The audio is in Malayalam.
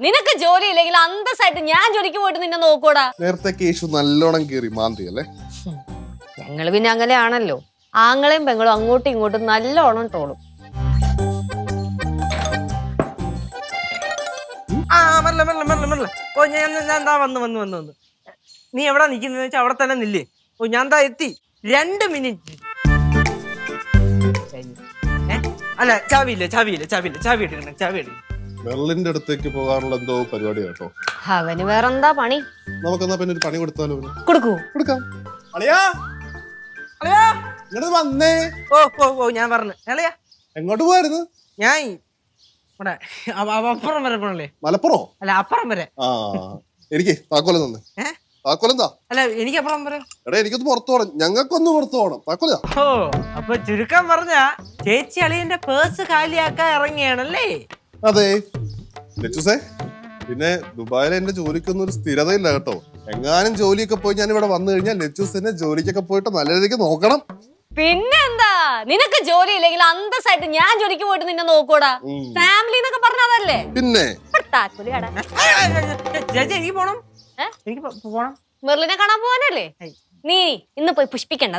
നിനക്ക് ജോലി ഇല്ലെങ്കിൽ അന്തസ്സായിട്ട് ഞാൻ ജോലിക്ക് പോയിട്ട് നിന്നെ നോക്കൂടാ. നേരത്തെ കേശു നല്ലോണം കീറി മാന്തി അല്ലേ? ഞങ്ങള് പിന്നെ അങ്ങനെയാണല്ലോ. ആങ്ങളെയും പെങ്ങളും അങ്ങോട്ടും ഇങ്ങോട്ടും നല്ലോണം തോളും. ഓ ഞാൻ വന്ന് നീ എവിടെ നിൽക്കുന്ന വെച്ചാൽ അവിടെ തന്നെ നില്ലേ. ഓ ഞാൻ എന്താ എത്തി 2 മിനിറ്റ്. അല്ല ചാവി എടുക്കണം. മെർലിന്റെ അടുത്തേക്ക് പോകാനുള്ള എന്തോ പരിപാടി കേട്ടോ. അവന് വേറെന്താ പണി? നമുക്കെന്നാ പിന്നെ ഒരു പണി കൊടുത്താലോ? കൊടുക്കൂ. കൊടുക്കാം. അളിയാ ഇങ്ങോട്ട് വന്നേ. ഓ ഞാൻ പറഞ്ഞു അല്ലയാ എങ്ങോട്ട് പോയായിരുന്നു? ഞാൻ ഇവിടെ അപ്പുറം വരെ പോണല്ലേ. മലപ്പുറോ? അല്ല അപ്പുറം വരെ. ആ എനിക്ക് താക്കോലം തന്നെ. താക്കോലെന്താ? അല്ല എനിക്ക് അപ്പുറം വരെ. എടാ എനിക്കൊന്ന് പുറത്തു പോകണം. ഞങ്ങൾക്കൊന്ന് പുറത്തു പോകണം. താക്കോലാ. ഓ അപ്പൊ ചുരുക്കം പറഞ്ഞ ചേച്ചി അളിയന്റെ പേഴ്സ് കാലിയാക്കാൻ ഇറങ്ങിയാണല്ലേ? അതെ ലച്ചൂസേ. പിന്നെ ദുബായിലെ എന്റെ ജോലിക്കൊന്നും ഒരു സ്ഥിരതയില്ല കേട്ടോ. എങ്ങാനും ജോലിയൊക്കെ പോയി ഞാൻ ഇവിടെ വന്നു കഴിഞ്ഞാൽ ലച്ചൂസിനെ ജോലിക്കൊക്കെ പോയിട്ട് നല്ല രീതിക്ക് നോക്കണം. പിന്നെന്താ, നിനക്ക് ജോലി ഇല്ലെങ്കിൽ അന്തസ്സായിട്ട് ഞാൻ ജോലിക്ക് പോയിട്ട് നിന്നെ നോക്കൂടാ. ഫാമിലി എന്നൊക്കെ പറഞ്ഞതല്ലേ. പിന്നെ ചേച്ചി എനിക്ക് പോണം. എനിക്ക് പോണം. മെർലിനെ കാണാൻ പോവാനല്ലേ? നീ ഇന്ന് പോയി പുഷ്പിക്കണ്ട.